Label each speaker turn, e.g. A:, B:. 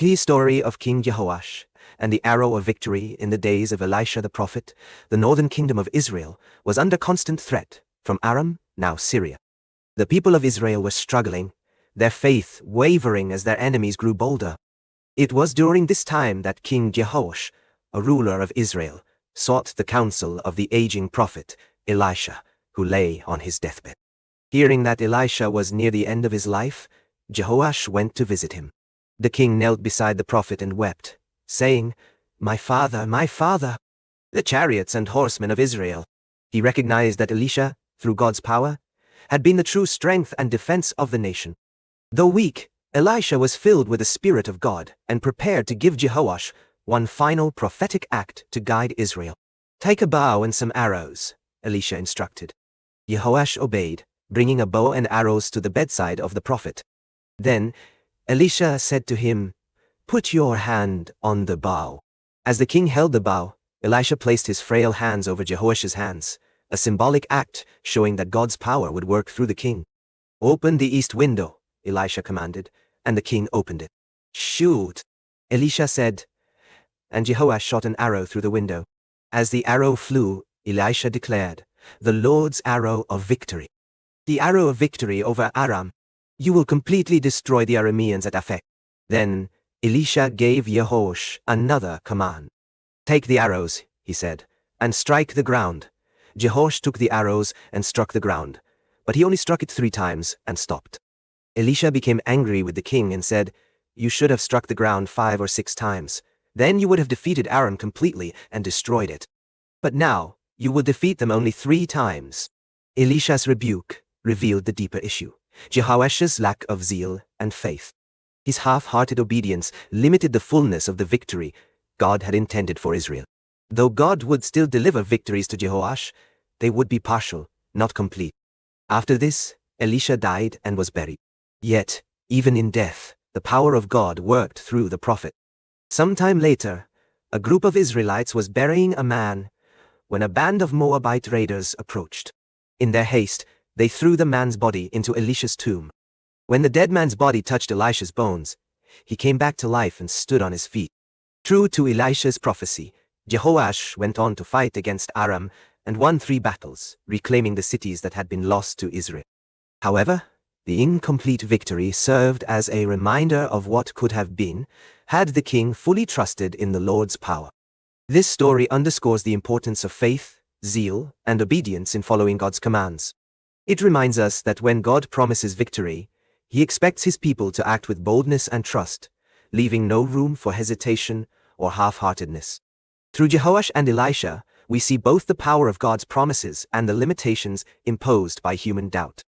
A: The story of King Jehoash and the arrow of victory. In the days of Elisha the prophet, the northern kingdom of Israel was under constant threat from Aram, now Syria. The people of Israel were struggling, their faith wavering as their enemies grew bolder. It was during this time that King Jehoash, a ruler of Israel, sought the counsel of the aging prophet Elisha, who lay on his deathbed. Hearing that Elisha was near the end of his life, Jehoash went to visit him. The king knelt beside the prophet and wept, saying, my father, the chariots and horsemen of Israel." He recognized that Elisha, through God's power, had been the true strength and defense of the nation. Though weak, Elisha was filled with the Spirit of God and prepared to give Jehoash one final prophetic act to guide Israel. "Take a bow and some arrows," Elisha instructed. Jehoash obeyed, bringing a bow and arrows to the bedside of the prophet. Then Elisha said to him, "Put your hand on the bow." As the king held the bow, Elisha placed his frail hands over Jehoash's hands, a symbolic act showing that God's power would work through the king. "Open the east window," Elisha commanded, and the king opened it. "Shoot," Elisha said, and Jehoash shot an arrow through the window. As the arrow flew, Elisha declared, "The Lord's arrow of victory. The arrow of victory over Aram. You will completely destroy the Arameans at Aphek." Then Elisha gave Jehoash another command. "Take the arrows," he said, "and strike the ground." Jehoash took the arrows and struck the ground, but he only struck it 3 times and stopped. Elisha became angry with the king and said, "You should have struck the ground 5 or 6 times. Then you would have defeated Aram completely and destroyed it. But now you will defeat them only 3 times. Elisha's rebuke revealed the deeper issue: Jehoash's lack of zeal and faith. His half-hearted obedience limited the fullness of the victory God had intended for Israel. Though God would still deliver victories to Jehoash, they would be partial, not complete. After this, Elisha died and was buried. Yet, even in death, the power of God worked through the prophet. Sometime later, a group of Israelites was burying a man when a band of Moabite raiders approached. In their haste, they threw the man's body into Elisha's tomb. When the dead man's body touched Elisha's bones, he came back to life and stood on his feet. True to Elisha's prophecy, Jehoash went on to fight against Aram and won 3 battles, reclaiming the cities that had been lost to Israel. However, the incomplete victory served as a reminder of what could have been had the king fully trusted in the Lord's power. This story underscores the importance of faith, zeal, and obedience in following God's commands. It reminds us that when God promises victory, He expects His people to act with boldness and trust, leaving no room for hesitation or half-heartedness. Through Jehoash and Elisha, we see both the power of God's promises and the limitations imposed by human doubt.